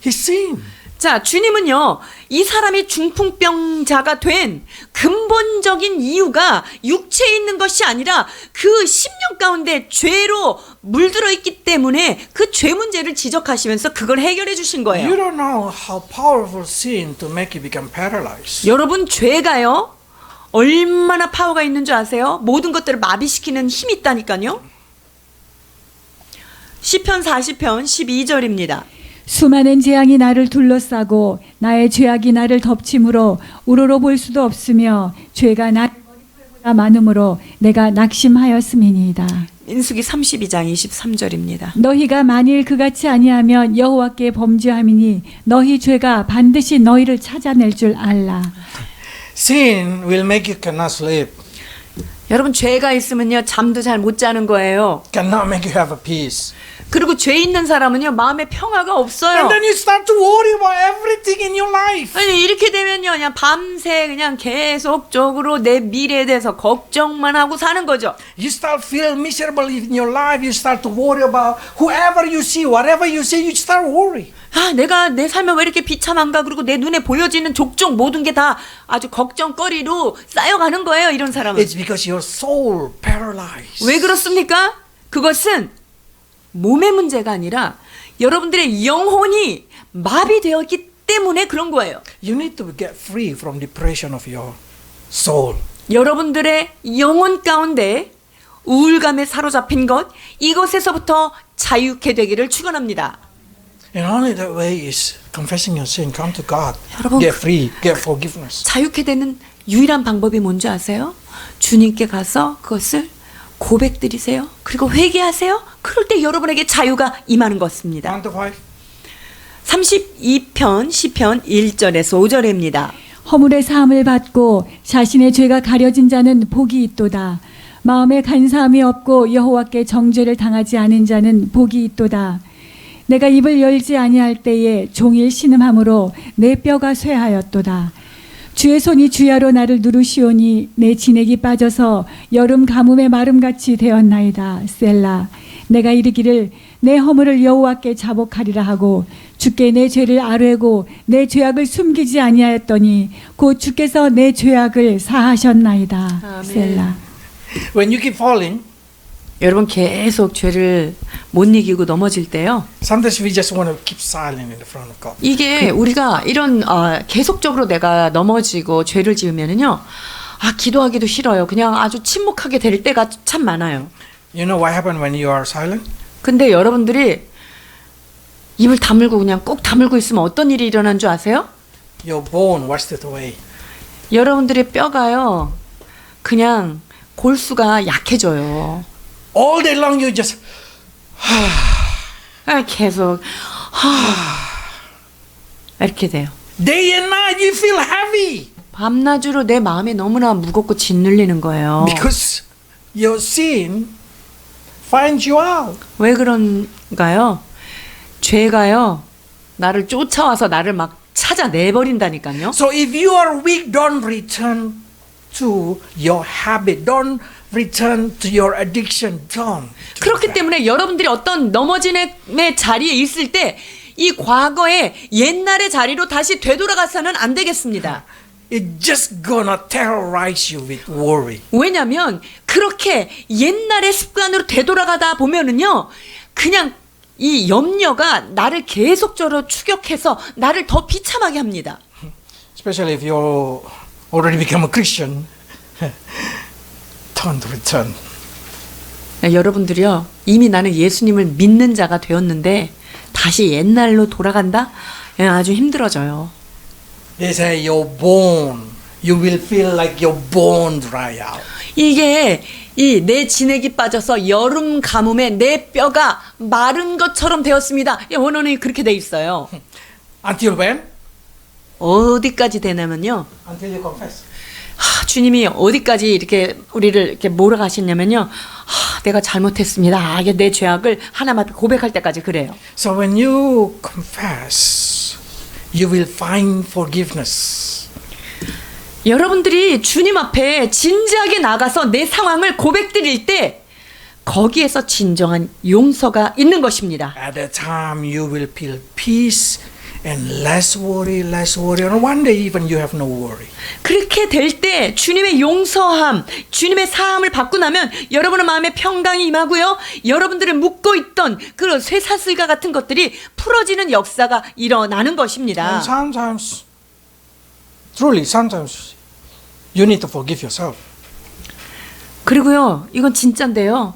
his sin. 자, 주님은요, 이 사람이 중풍병자가 된 근본적인 이유가 육체에 있는 것이 아니라 그 심령 가운데 죄로 물들어 있기 때문에 그 죄 문제를 지적하시면서 그걸 해결해 주신 You 거예요. don't know how powerful sin to make you become paralyzed. 여러분, 죄가요, 얼마나 파워가 있는 줄 아세요? 모든 것들을 마비시키는 힘이 있다니까요. 시편 40편 12절입니다. 수많은 재앙이 나를 둘러싸고 나의 죄악이 나를 덮침으로 우러러 볼 수도 없으며 죄가 나를 머리털보다 많음으로 내가 낙심하였음이니이다. 민수기 32장 23절입니다. 너희가 만일 그같이 아니하면 여호와께 범죄함이니 너희 죄가 반드시 너희를 찾아낼 줄 알라. Sin will make you cannot sleep, 여러분, 죄가 있으면요, 잠도 잘 못 자는 거예요. cannot make you have a peace. 그리고 죄 있는 사람은요, 마음에 평화가 없어요. And then you start to worry about everything in your life. 아니, 이렇게 되면요, 그냥 밤새 그냥 계속적으로 내 미래에 대해서 걱정만 하고 사는 거죠. You start feel miserable in your life. You start to worry about whoever you see, whatever you see, you start worry. 내가 내 삶에 왜 이렇게 비참한가, 그리고 내 눈에 보여지는 족족 모든 게 다 아주 걱정거리로 쌓여가는 거예요, 이런 사람은. It's because your soul paralyzed. 왜 그렇습니까? 그것은 몸의 문제가 아니라 여러분들의 영혼이 마비되었기 때문에 그런 거예요. You need to get free from depression of your soul. 여러분들의 영혼 가운데 우울감에 사로잡힌 것, 이것에서부터 자유케 되기를 축원합니다. And only that way is confessing your sin, come to God, 여러분, get free, get forgiveness. 자유케 되는 유일한 방법이 뭔지 아세요? 주님께 가서 그것을 고백드리세요. 그리고 회개하세요. 그럴 때 여러분에게 자유가 임하는 것입니다. 1 to 5. 32편 시편 1절에서 5절입니다. 허물의 사함을 받고 자신의 죄가 가려진 자는 복이 있도다. 마음에 간사함이 없고 여호와께 정죄를 당하지 않은 자는 복이 있도다. 내가 입을 열지 아니할 때에 종일 신음함으로 내 뼈가 쇠하였도다. 주의 손이 주야로 나를 누르시오니 내 진액이 빠져서 여름 가뭄의 마름같이 되었나이다. 셀라. 내가 이르기를 내 허물을 여호와께 자복하리라 하고 주께 내 죄를 아뢰고 내 죄악을 숨기지 아니하였더니 곧 주께서 내 죄악을 사하셨나이다. 아멘. 셀라. When you keep falling, 여러분 계속 죄를 못 이기고 넘어질 때요. sometimes we just want to keep silent in the front of God. 이게 우리가 이런 계속적으로 내가 넘어지고 죄를 지으면은요. 기도하기도 싫어요. 그냥 아주 침묵하게 될 때가 참 많아요. You know what happens when you are silent? 근데 여러분들이 입을 다물고 그냥 꼭 다물고 있으면 어떤 일이 일어난 줄 아세요? Your bone wasted away. 여러분들의 뼈가요. 그냥 골수가 약해져요. All day long you just 계속 이렇게 돼요. day and night you feel heavy 밤낮으로 내 마음이 너무나 무겁고 짓눌리는 거예요. because your sin finds you out. 왜 그런가요? 죄가요. 나를 쫓아와서 나를 막 찾아내버린다니까요. So if you are weak, don't return to your habit. Don't return to your addiction. Don't. do 그렇기 that. 때문에 여러분들이 어떤 넘어짐의 자리에 있을 때 이 과거의 옛날의 자리로 다시 되돌아가서는 안 되겠습니다. It's just gonna terrorize you with worry. 왜냐하면 그렇게 옛날의 습관으로 되돌아가다 보면은요, 그냥 이 염려가 나를 계속적으로 추격해서 나를 더 비참하게 합니다. Especially if you already become a Christian. Don't return. 여러분들이요, 이미 나는 예수님을 믿는 자가 되었는데 다시 옛날로 돌아간다? 아주 힘들어져요. They say your bone, you will feel like your bone dry out. 이게 이 내 진액이 빠져서 여름 가뭄에 내 뼈가 마른 것처럼 되었습니다. 원어는 그렇게 돼 있어요. Until when? 어디까지 되냐면요. Until you confess. 주님이 어디까지 이렇게 우리를 이렇게 몰아가시냐면요. 내가 잘못했습니다. 이게 내 죄악을 하나님 앞에 고백할 때까지 그래요. So when you confess, you will find forgiveness. 여러분들이 주님 앞에 진지하게 나가서 내 상황을 고백드릴 때 거기에서 진정한 용서가 있는 것입니다. At that time, you will feel peace and less worry. And one day even you have no worry. 그렇게 될 때 주님의 용서함, 주님의 사함을 받고 나면 여러분의 마음에 평강이 임하고요. 여러분들을 묶고 있던 그런 쇠사슬과 같은 것들이 풀어지는 역사가 일어나는 것입니다. And sometimes, truly, sometimes you need to forgive yourself. 그리고요, 이건 진짜인데요.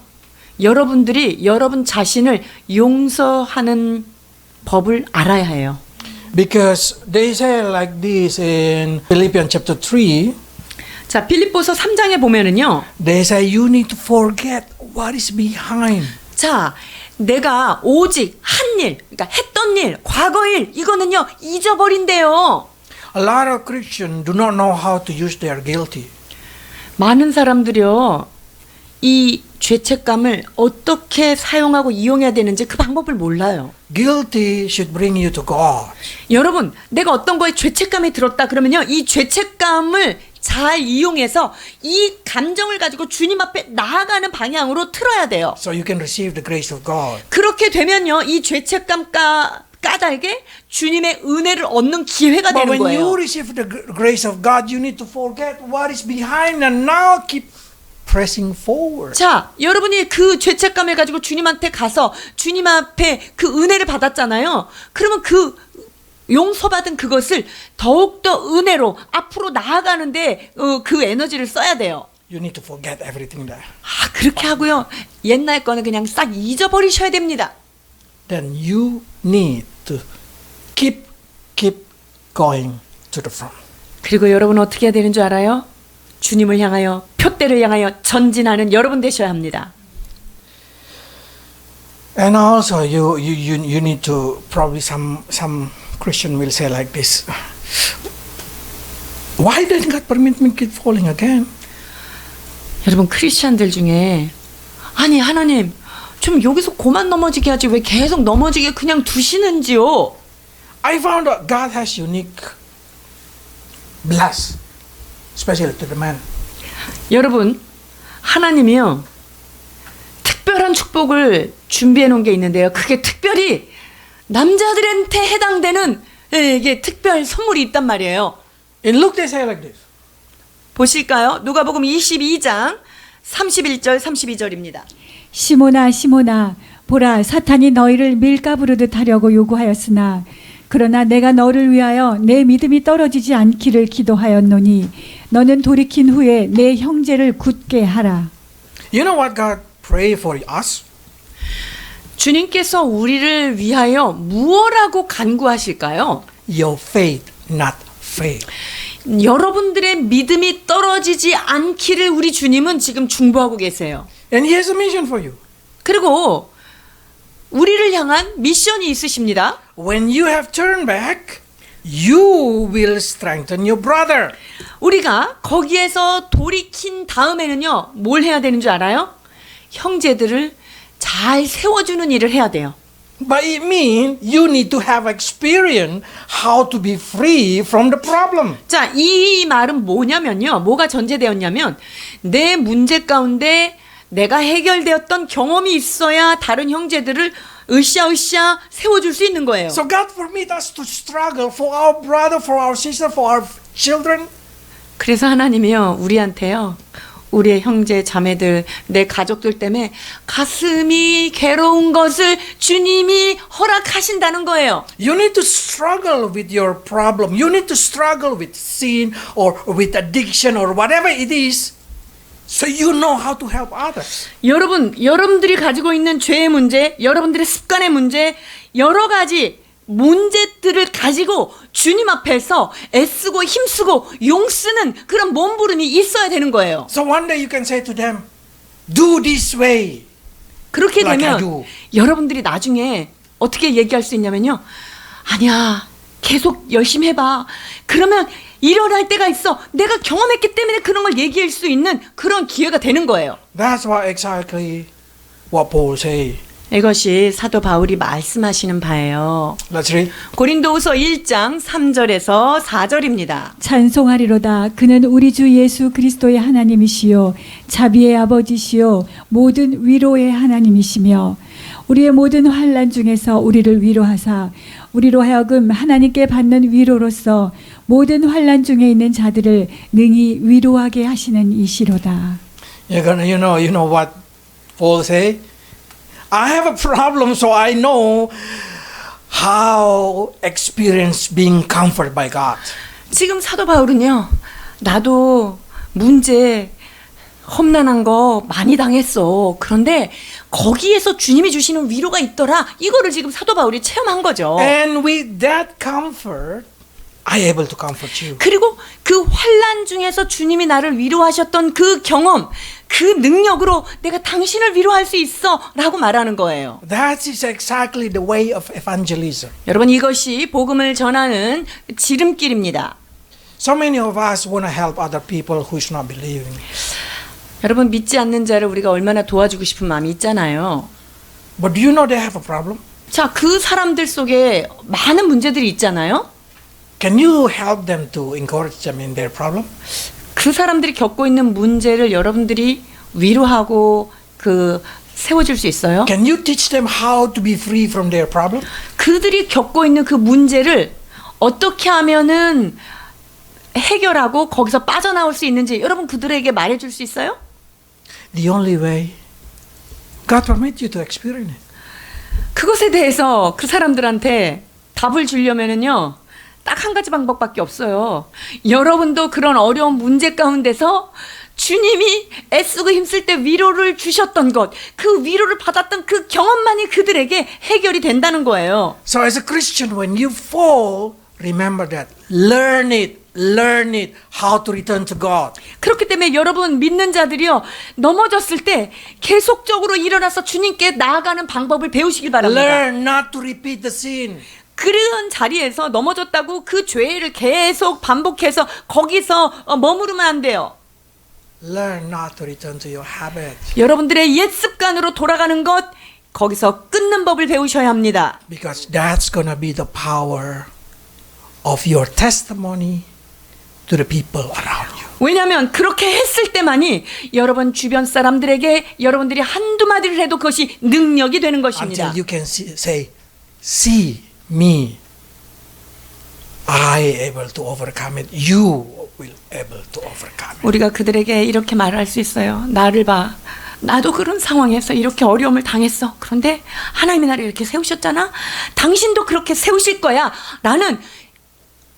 여러분들이 여러분 자신을 용서하는 법을 알아야 해요. Because they say like this in Philippians chapter 3. 자, 빌립보서 3장에 보면은요. They say you need to forget what is behind. 자, 내가 오직 한 일, 그러니까 했던 일, 과거 일, 이거는요, 잊어버린대요. A lot of Christians do not know how to use their guilty. 많은 사람들이요, 이 죄책감을 어떻게 사용하고 이용해야 되는지 그 방법을 몰라요. Guilty should bring you to God. 여러분, 내가 어떤 거에 죄책감이 들었다 그러면요, 이 죄책감을 잘 이용해서 이 감정을 가지고 주님 앞에 나아가는 방향으로 틀어야 돼요. So you can receive the grace of God. 그렇게 되면요, 이 죄책감 까닭에 주님의 은혜를 얻는 기회가 But 되는 when you 거예요. receive the grace of God, you need to forget what is behind and now keep pressing forward. 자, 여러분이 그 죄책감을 가지고 주님한테 가서 주님 앞에 그 은혜를 받았잖아요. 그러면 그 용서받은 그것을 더욱더 은혜로 앞으로 나아가는데 그 에너지를 써야 돼요. You need to forget everything there. 아, 그렇게 하고요. 옛날 거는 그냥 싹 잊어버리셔야 됩니다. Then you need to keep going to the front. 그리고 여러분 어떻게 해야 되는 줄 알아요? 주님을 향하여 표대를 향하여 전진하는 여러분 되셔야 합니다. And also you need to probably some Christian will say like this. Why did God permit me keep falling again? 여러분 크리스찬들 중에 아니 하나님 좀 여기서 그만 넘어지게 하지 왜 계속 넘어지게 그냥 두시는지요? I found out God has unique bless, especially to the man. 여러분 하나님이요 특별한 축복을 준비해 놓은 게 있는데요. 그게 특별히 남자들한테 해당되는 이게 특별 선물이 있단 말이에요. In Luke they say like this. 보실까요? 누가복음 22장 31절 32절입니다. 시몬아 시몬아 보라 사탄이 너희를 밀가부르듯 하려고 요구하였으나 그러나 내가 너를 위하여 내 믿음이 떨어지지 않기를 기도하였노니 너는 돌이킨 후에 내 형제를 굳게 하라. You know what God pray for us? 주님께서 우리를 위하여 무엇라고 간구하실까요? Your faith not fail. 여러분들의 믿음이 떨어지지 않기를 우리 주님은 지금 중보하고 계세요. And He has a mission for you. 그리고 우리를 향한 미션이 있으십니다. When you have turned back, you will strengthen your brother. 우리가 거기에서 돌이킨 다음에는요, 뭘 해야 되는 줄 알아요? 형제들을 잘 세워주는 일을 해야 돼요. But it means you need to have experience how to be free from the problem. 자, 이 말은 뭐냐면요. 뭐가 전제되었냐면 내 문제 가운데 내가 해결되었던 경험이 있어야 다른 형제들을 으쌰으쌰 세워줄 수 있는 거예요. So God permit us to struggle for our brother, for our sister, for our children. 그래서 하나님이요, 우리한테요, 우리의 형제, 자매들, 내 가족들 때문에 가슴이 괴로운 것을 주님이 허락하신다는 거예요. You need to struggle with your problem. You need to struggle with sin or with addiction or whatever it is. So you know how to help others. 여러분들이 가지고 있는 죄의 문제, 여러분들의 습관의 문제, 여러 가지 문제들을 가지고 주님 앞에서 애쓰고 힘쓰고 용쓰는 그런 몸부림이 있어야 되는 거예요. So one day you can say to them, do this way. 그렇게 Like I 되면 do. 여러분들이 나중에 어떻게 얘기할 수 있냐면요. 아니야, 계속 열심히 해봐. 그러면 일어날 때가 있어. 내가 경험했기 때문에 그런 걸 얘기할 수 있는 그런 기회가 되는 거예요. That's what exactly what Paul say. 이것이 사도 바울이 말씀하시는 바예요. Let's read. 고린도후서 1장 3절에서 4절입니다. 찬송하리로다. 그는 우리 주 예수 그리스도의 하나님이시요 자비의 아버지시요 모든 위로의 하나님이시며 우리의 모든 환난 중에서 우리를 위로하사 우리로 하여금 하나님께 받는 위로로서 모든 환난 중에 있는 자들을 능히 위로하게 하시는 이시로다. You know what Paul say? I have a problem, so I know how experience being comforted by God. 지금 사도 바울은요. 나도 문제 험난한 거 많이 당했어. 그런데 거기에서 주님이 주시는 위로가 있더라. 이거를 지금 사도 바울이 체험한 거죠. And with that comfort, I able to comfort you. 그리고 그 환난 중에서 주님이 나를 위로하셨던 그 경험, 그 능력으로 내가 당신을 위로할 수 있어라고 말하는 거예요. That is exactly the way of evangelism. 여러분 이것이 복음을 전하는 지름길입니다. So many of us want to help other people who is not believing. 여러분 믿지 않는 자를 우리가 얼마나 도와주고 싶은 마음이 있잖아요. But do you know they have a problem? 자, 그 사람들 속에 많은 문제들이 있잖아요. Can you help them to encourage them in their problem? 그 사람들이 겪고 있는 문제를 여러분들이 위로하고 세워줄 수 있어요? Can you teach them how to be free from their problem? 그들이 겪고 있는 그 문제를 어떻게 하면은 해결하고 거기서 빠져나올 수 있는지 여러분 그들에게 말해줄 수 있어요? the only way God permits you to experience it. 그것에 대해서 그 사람들한테 답을 주려면은요, 딱 한 가지 방법밖에 없어요. 여러분도 그런 어려운 문제 가운데서 주님이 애쓰고 힘쓸 때 위로를 주셨던 것, 그 위로를 받았던 그 경험만이 그들에게 해결이 된다는 거예요. So as a Christian, when you fall, remember that. Learn it, how to return to God. 그렇기 때문에 여러분 믿는 자들이요, 넘어졌을 때 계속적으로 일어나서 주님께 나아가는 방법을 배우시길 바랍니다. Learn not to repeat the sin. 그런 자리에서 넘어졌다고 그 죄를 계속 반복해서 거기서 머무르면 안 돼요. Learn not to return to your habit. 여러분들의 옛 습관으로 돌아가는 것, 거기서 끊는 법을 배우셔야 합니다. Because that's going to be the power of your testimony to the people around you. 왜냐하면 그렇게 했을 때만이 여러분 주변 사람들에게 여러분들이 한두 마디를 해도 그것이 능력이 되는 것입니다. Until you can say, see me, I able to overcome it. You will able to overcome it. 우리가 그들에게 이렇게 말할 수 있어요. 나를 봐. 나도 그런 상황에서 이렇게 어려움을 당했어. 그런데 하나님이 나를 이렇게 세우셨잖아. 당신도 그렇게 세우실 거야. 라는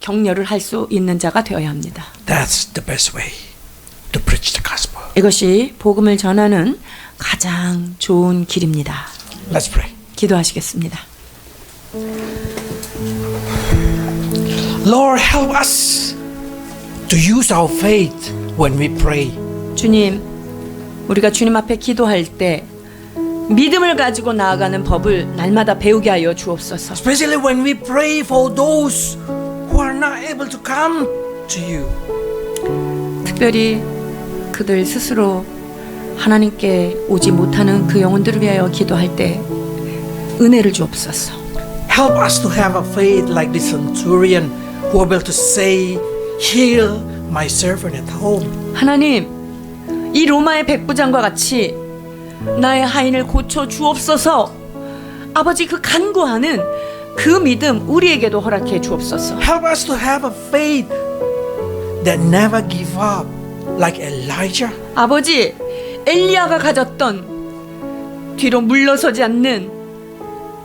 격려를 할 수 있는 자가 되어야 합니다. That's the best way to preach the gospel. 이것이 복음을 전하는 가장 좋은 길입니다. Let's pray. 기도하시겠습니다. Lord, help us to use our faith when we pray. 주님, 우리가 주님 앞에 기도할 때 믿음을 가지고 나아가는 법을 날마다 배우게 하여 주옵소서. Especially when we pray for those who are not able to come to you. 특별히 그들 스스로 하나님께 오지 못하는 그 영혼들을 위하여 기도할 때 은혜를 주옵소서. Help us to have a faith like the centurion who able to say, heal my servant at home. 하나님, 이 로마의 백부장과 같이 나의 하인을 고쳐 주옵소서. 아버지, 그 간구하는 그 믿음 우리에게도 허락해 주옵소서. Help us to have a faith that never give up like Elijah. 아버지, 엘리야가 가졌던 뒤로 물러서지 않는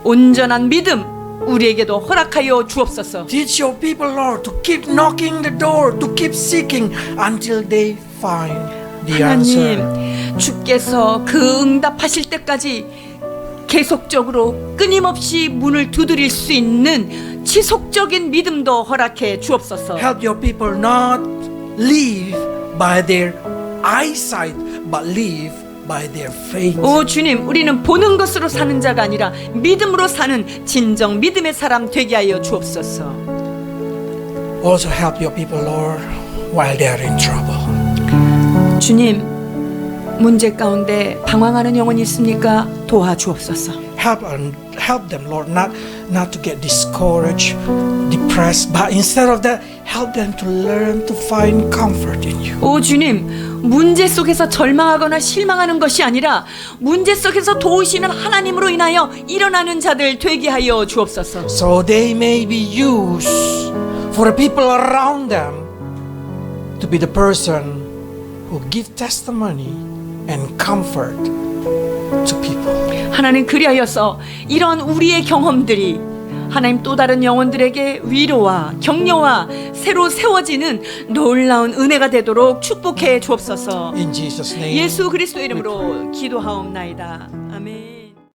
온전한 믿음 우리에게도 허락하여 주옵소서. Teach your people, Lord, to keep knocking the door, to keep seeking until they find the answer. 하나님, 주께서 그 응답하실 때까지 계속적으로 끊임없이 문을 두드릴 수 있는 지속적인 믿음도 허락해 주옵소서. Help your people not live by their eyesight, but live by their faith. 오 주님, 우리는 보는 것으로 사는 자가 아니라 믿음으로 사는 진정 믿음의 사람 되게 하여 주옵소서. Also help your people, Lord, while they are in trouble. 주님, 문제 가운데 방황하는 영혼이 있습니까? 도와주옵소서. Help them, Lord, not to get discouraged, depressed, but instead of that, help them to learn to find comfort in you. 오 주님, 문제 속에서 절망하거나 실망하는 것이 아니라 문제 속에서 도우시는 하나님으로 인하여 일어나는 자들 되게 하여 주옵소서. So they may be used for the people around them to be the person who give testimony and comfort to people. 하나님, 그리하여서 이런 우리의 경험들이 하나님 또 다른 영혼들에게 위로와 격려와 새로 세워지는 놀라운 은혜가 되도록 축복해 주옵소서. In Jesus' name. 예수 그리스도의 이름으로 기도하옵나이다. 아멘.